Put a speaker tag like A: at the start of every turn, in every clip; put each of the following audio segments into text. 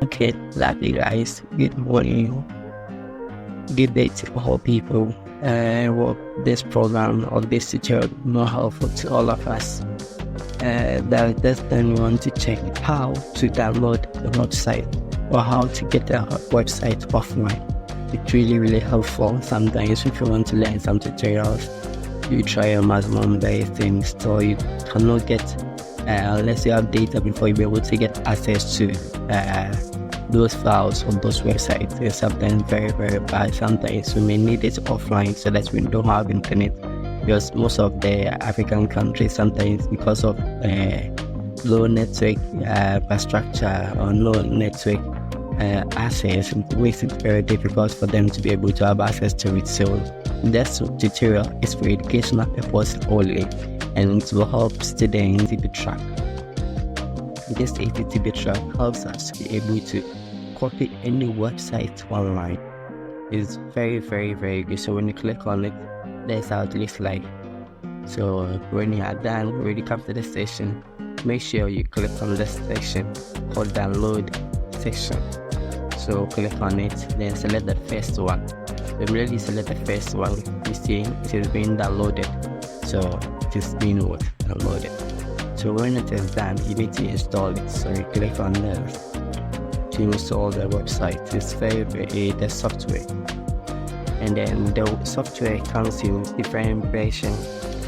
A: Okay, lovely guys. Good morning. Good day to all people. Well, this program or this tutorial is more helpful to all of us. That's then we want to check how to download the website or how to get the website offline. It's really helpful. Sometimes if you want to learn some tutorials, you try your maximum best to install. You cannot get unless you have data before you be able to get access to those files on those websites. It's sometimes very bad. Sometimes we may need it offline so that we don't have internet, because most of the African countries, sometimes because of low network infrastructure or low network access, it makes it very difficult for them to be able to have access to it. So this tutorial is for educational purpose only, and it will help students keep track. This ATTB track helps us to be able to copy any website online. It's very good. So when you click on it, that's how it looks like. So when you are done, when you come to the section, make sure you click on this section called download section. So click on it, then select the first one. When you select the first one, you see it is being downloaded. So it is being downloaded. So when it is done, you need to install it. So you click on this to install the website. It's the software. And then the software comes in different versions.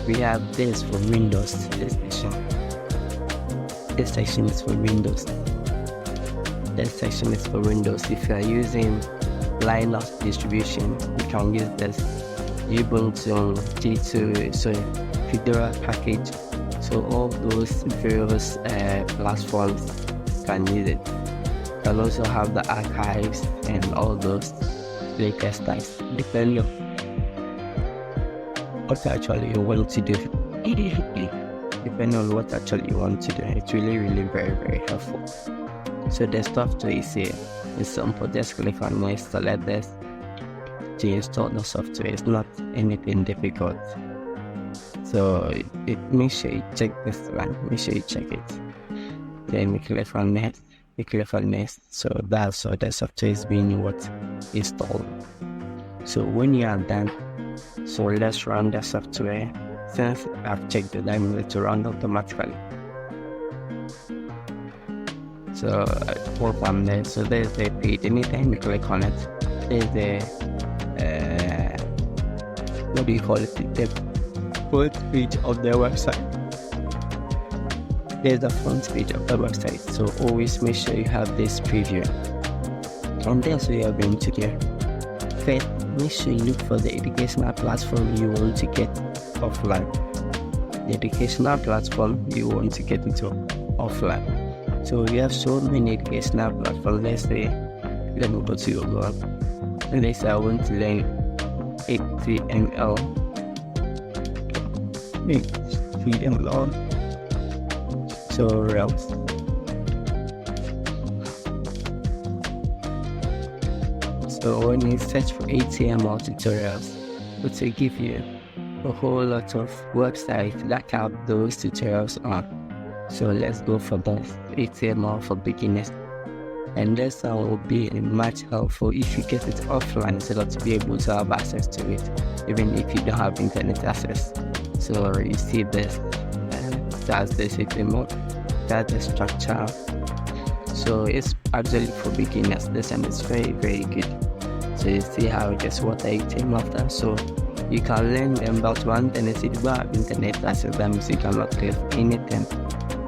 A: We have this for Windows. This section is for Windows. This section is for Windows. If you are using Linux distribution, you can use this Ubuntu G2, Fedora package. So all those various platforms can use it. You can also have the archives and all those latest types, depending on what actually you want to do. Depending on what actually you want to do, it's really very helpful. So the software is here. It's simple. Just click on it, select this to install the software. It's not anything difficult. So make sure you check this one. Make sure you check it. Then we click on next. You click on next. So that's how the software is being installed. So when you are done, so let's run the software. Since I've checked the diamond to run automatically. So work on there. So there's the page. Anytime you click on it, there's the what do you call it? The front page of the website. There's the front page of the website. So always make sure you have this preview. And that's what you are going to do. First, make sure you look for the educational platform you want to get offline. The educational platform you want to get into offline. So we have so many educational platforms. Let's say, let me go to Google. Let's say I want to learn HTML. So else. So when you search for HTML tutorials, it will give you a whole lot of websites that have those tutorials on. So let's go for this HTML for beginners, and this one will be much helpful if you get it offline, so that to be able to have access to it, even if you don't have internet access. So you see this, that's the HTML, that's the structure. So it's actually for beginners. This one is very good. So you see how it is what HTML after. So you can learn them about one tendency to have internet access. That means you cannot click anything,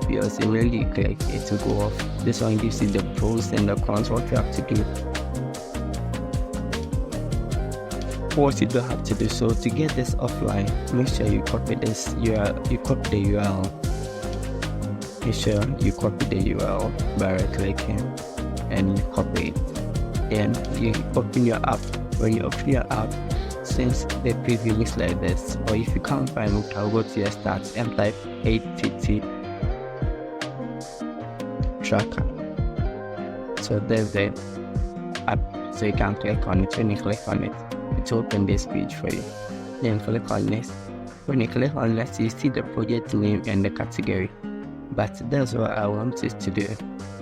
A: because immediately you click it to go off. This one gives you the pros and the cons, what you have to do, what you don't have to do. So to get this offline, make sure you copy this URL. You copy the URL. Make sure you copy the URL by right clicking and you copy it. Then you open your app. When you open your app, since the preview looks like this, or if you can't find it, I'll go to your start and type ATT tracker. So there's the app, so you can click on it. When you click on it, it will open this page for you. Then click on next. When you click on next, you see the project name and the category. but that's what I want you to do.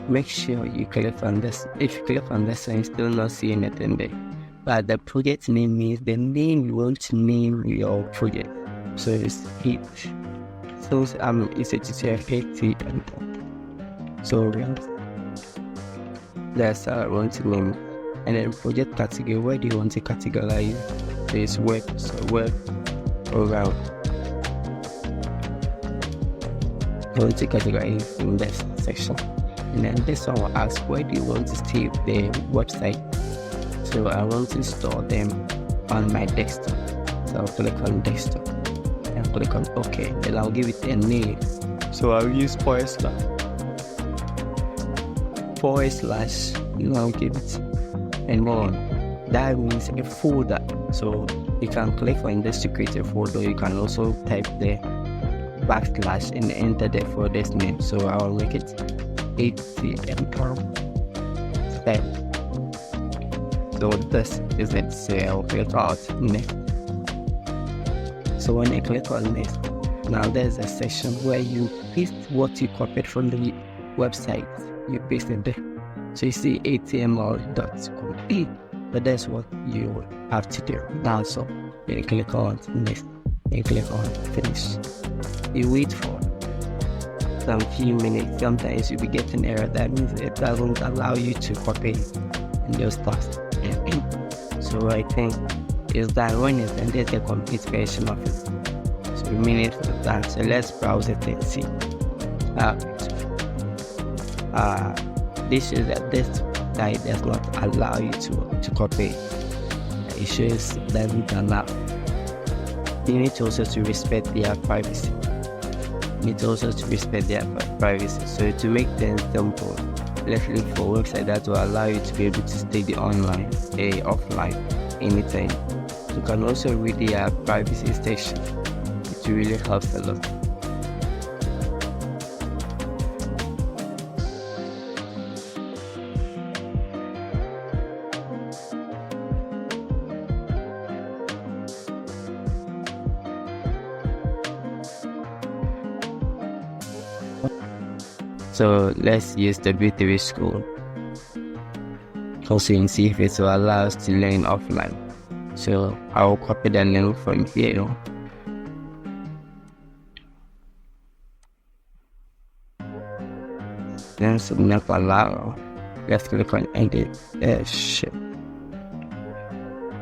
A: Make sure you click on this. If you click on this and you still not see anything there, but the project name means the name you want to name your project. So it's it. So it's a 𝐂𝐓𝐇𝐄. So that's how I want to name it. And then project category, where do you want to categorize? So it's web, so web program. I want to categorize in this section. And then this one will ask, where do you want to save the website? So I want to store them on my desktop. So I'll click on desktop and click on OK. Then I'll give it a name. So I'll use / you know, I'll give it and more. That means a folder. So you can click on this to create a folder. You can also type the / and enter the folder's name. So I'll make it html. So this is it. So I'll click out next. So when I click on next, now there's a section where you paste what you copied from the website. You paste it there. So you see html.com. But that's what you have to do now. So you click on next. You click on finish. You wait for some few minutes. Sometimes you'll be getting error. That means it doesn't allow you to copy and those stuff. So I think it's done. When it's done, there's a complete version of it. So minutes is done. So let's browse it and see. This is that this guide does not allow you to copy. It shows doesn't allow. You need to also to respect their privacy. So to make things simple, let's look for website that will allow you to be able to stay online, offline, anytime. You can also read their privacy section. It really helps a lot. So let's use the 𝐕𝐈 school. Also, you can see if it will allow us to learn offline. So I will copy the link from here. Then submit allow. Let's click on edit. Shit.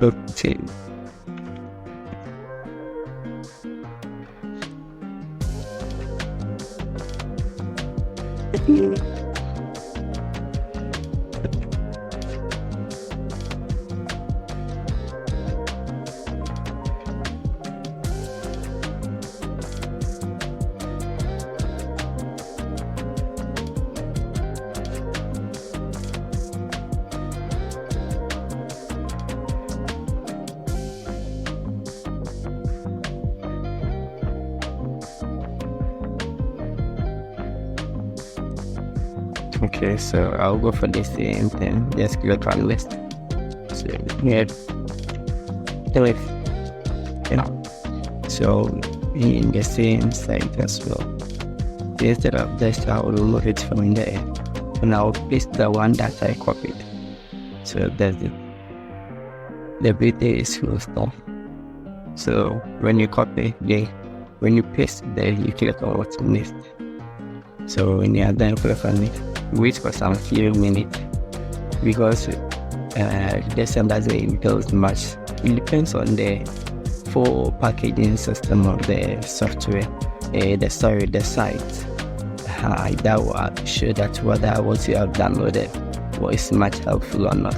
A: Okay. Okay, so I'll go for the same thing. Just click on list. So here, so in the same site as well. Instead of this, I will remove it from there, and I'll paste the one that I copied. So that's it. The 𝐕𝐈 is full stop. So when you copy when you paste there, you click on what's next. So when you are done, click on it. Wait for some few minutes because this doesn't build much. It depends on the full packaging system of the software, the site. That will show that whether what you have downloaded was much helpful or not.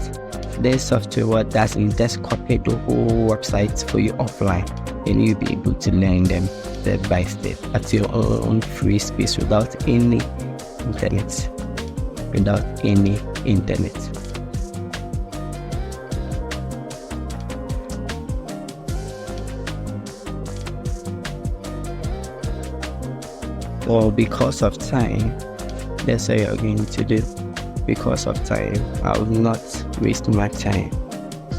A: This software what does is just copy the whole website for you offline, and you'll be able to learn them step by step at your own free space without any internet. Or because of time, that's what you're going to do. Because of time, I will not waste my time.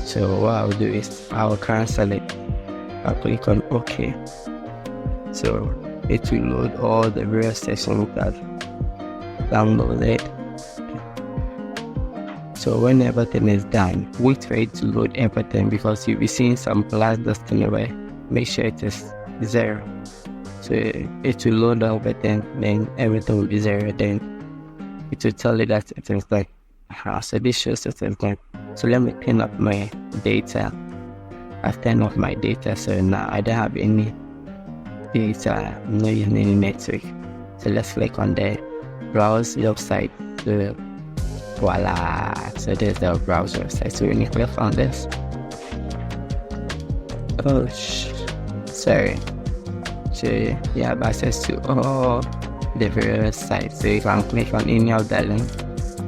A: So what I'll do is I'll cancel it. I'll click on OK. So it will load all the various sessions that downloaded. So when everything is done, wait for it to load everything, because you'll be seeing some plus just anyway. Make sure it is 0. So it will load everything, then everything will be 0. Then it will tell you that it is like, so this shows it is like. So let me turn up my data. I've turned off my data, so now I don't have any data, I'm not using any network. So let's click on the browse website. So voila, so there's the browser website. So when you click on this, sorry, so you have access to all the various sites. So you can click on any of that link,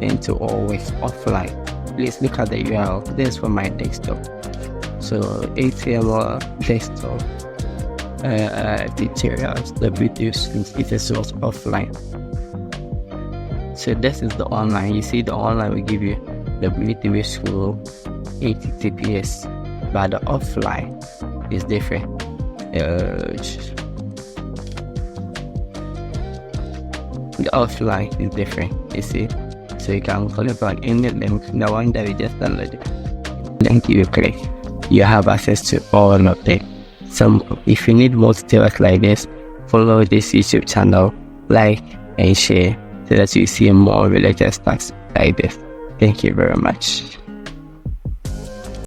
A: then to always offline. Please look at the URL. This is for my desktop. So HTML desktop tutorials, the videos, it is also offline. So this is the online. You see, the online will give you the 𝐕𝐈𝐃 school HTTPS, but the offline is different. The offline is different, you see. So you can click on any link, the one that we just downloaded. Link you click, you have access to all of them. So if you need more tutorials like this, follow this YouTube channel, like and share, so that you see more related stuff like this. Thank you very much.